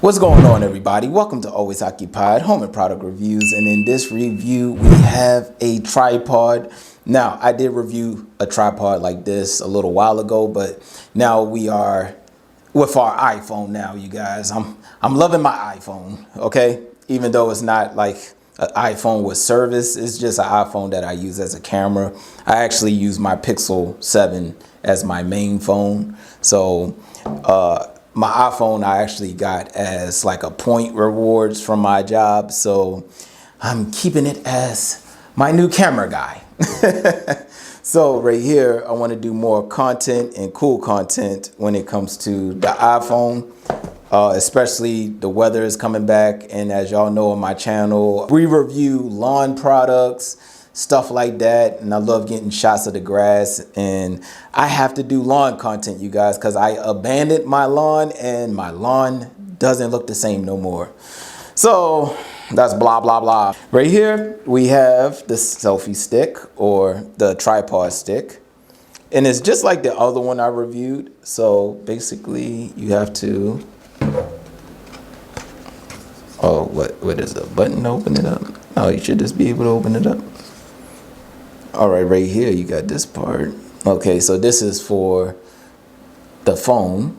What's going on, everybody? Welcome to Always Occupied Home and Product Reviews, and in this review we have a tripod. Now, I did review a tripod like this a little while ago, but now we are with our iPhone now, you guys. I'm loving my iPhone, okay? Even though it's not like an iPhone with service, it's just an iPhone that I use as a camera. I actually use my Pixel 7 as my main phone. So, my iPhone I actually got as like a point rewards from my job. So I'm keeping it as my new camera guy. So right here, I want to do more content and cool content when it comes to the iPhone. Especially the weather is coming back. And as y'all know on my channel, we review lawn products, stuff like that, and I love getting shots of the grass, and I have to do lawn content, you guys, because I abandoned my lawn and my lawn doesn't look the same no more. So that's blah blah blah. Right here we have the selfie stick, or the tripod stick, and it's just like the other one I reviewed. So basically you have to, oh, what is the button to open it up? Oh, you should just be able to open it up. All right here you got this part. Okay, so this is for the phone,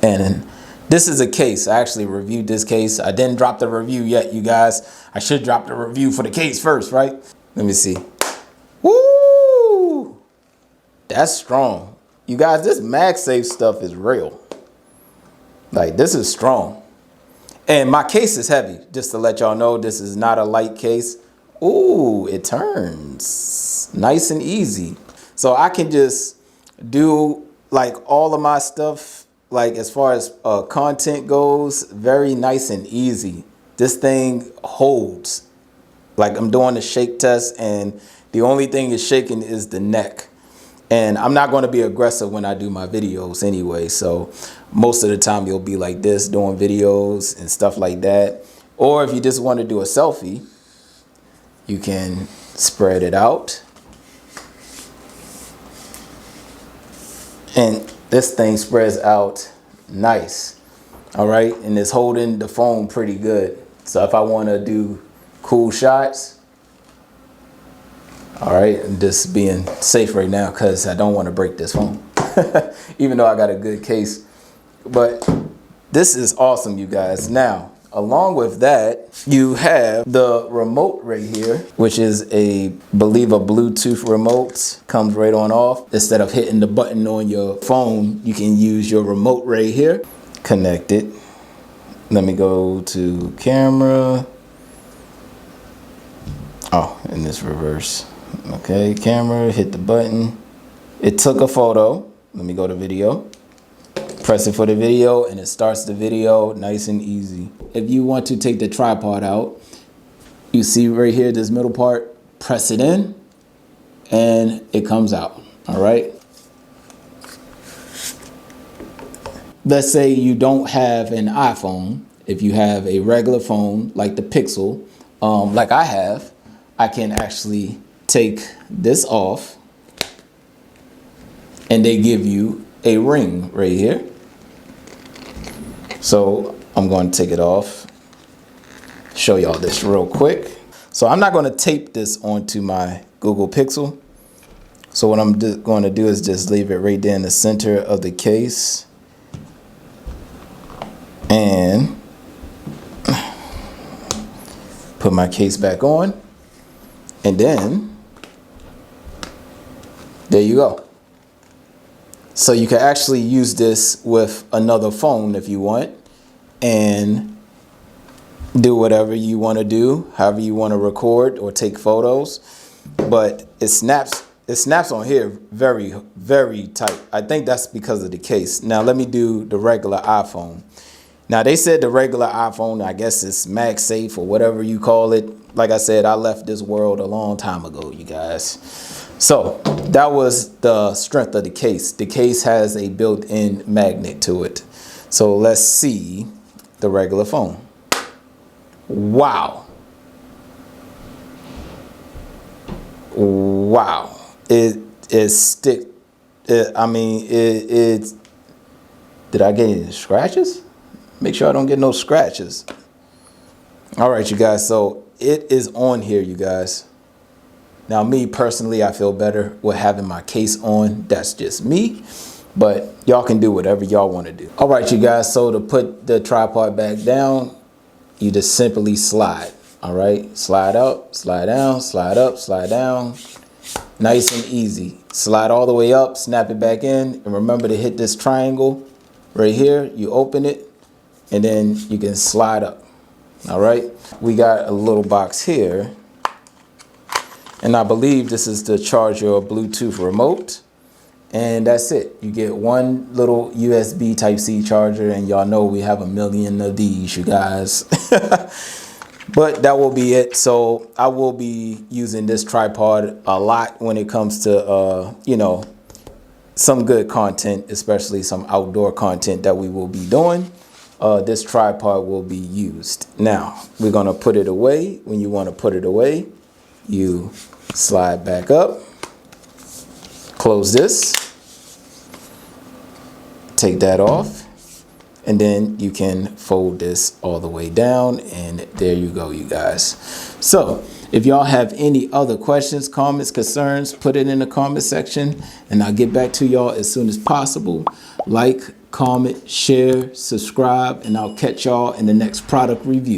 and this is a case. I actually reviewed this case. I didn't drop the review yet, you guys. I should drop the review for the case first, right? Let me see. Woo! That's strong. You guys, this MagSafe stuff is real. Like, this is strong. And my case is heavy, just to let y'all know. This is not a light case. Ooh, it turns nice and easy. So I can just do like all of my stuff, like as far as content goes, very nice and easy. This thing holds. Like, I'm doing the shake test, and the only thing is shaking is the neck. And I'm not going to be aggressive when I do my videos anyway. So most of the time you'll be like this doing videos and stuff like that. Or if you just want to do a selfie, you can spread it out. And this thing spreads out nice. All right. And it's holding the phone pretty good. So if I want to do cool shots, all right, I'm just being safe right now because I don't want to break this phone, even though I got a good case. But this is awesome, you guys. Now, along with that, you have the remote right here, which is believe a Bluetooth remote. Comes right on off. Instead of hitting the button on your phone, you can use your remote right here. Connect it. Let me go to camera. Oh, and this reverse. Okay, camera, hit the button. It took a photo. Let me go to video. Press it for the video, and it starts the video nice and easy. If you want to take the tripod out, you see right here, this middle part, press it in, and it comes out, all right? Let's say you don't have an iPhone. If you have a regular phone, like the Pixel, like I have, I can actually take this off, and they give you a ring right here. So I'm going to take it off, show y'all this real quick. So I'm not going to tape this onto my Google Pixel. So what I'm going to do is just leave it right there in the center of the case, and put my case back on, and then there you go. So you can actually use this with another phone if you want, and do whatever you want to do, however you want to record or take photos. But it snaps on here very, very tight. I think that's because of the case. Now let me do the regular iPhone. Now they said the regular iPhone, I guess it's MagSafe or whatever you call it. Like I said, I left this world a long time ago, you guys. So that was the strength of the case. The case has a built-in magnet to it. So let's see the regular phone. Wow. Wow. It is stick. I mean, it's. Did I get any scratches? make sure I don't get no scratches. All right, you guys, so it is on here, you guys. Now, me personally, I feel better with having my case on. That's just me, but y'all can do whatever y'all want to do. All right, you guys, so to put the tripod back down, you just simply slide. All right, slide up, slide down, slide up, slide down. Nice and easy. Slide all the way up, snap it back in, and remember to hit this triangle right here. You open it, and then you can slide up. All right, we got a little box here, and I believe this is to charge your Bluetooth remote. And that's it. You get one little USB Type-C charger, and y'all know we have a million of these, you guys. But that will be it. So I will be using this tripod a lot when it comes to, you know, some good content, especially some outdoor content that we will be doing. This tripod will be used. Now, we're going to put it away. When you want to put it away, you slide back up, close this, take that off. And then you can fold this all the way down, and there you go, you guys. So if y'all have any other questions, comments, concerns, put it in the comment section, and I'll get back to y'all as soon as possible. Like, comment, share, subscribe, and I'll catch y'all in the next product review.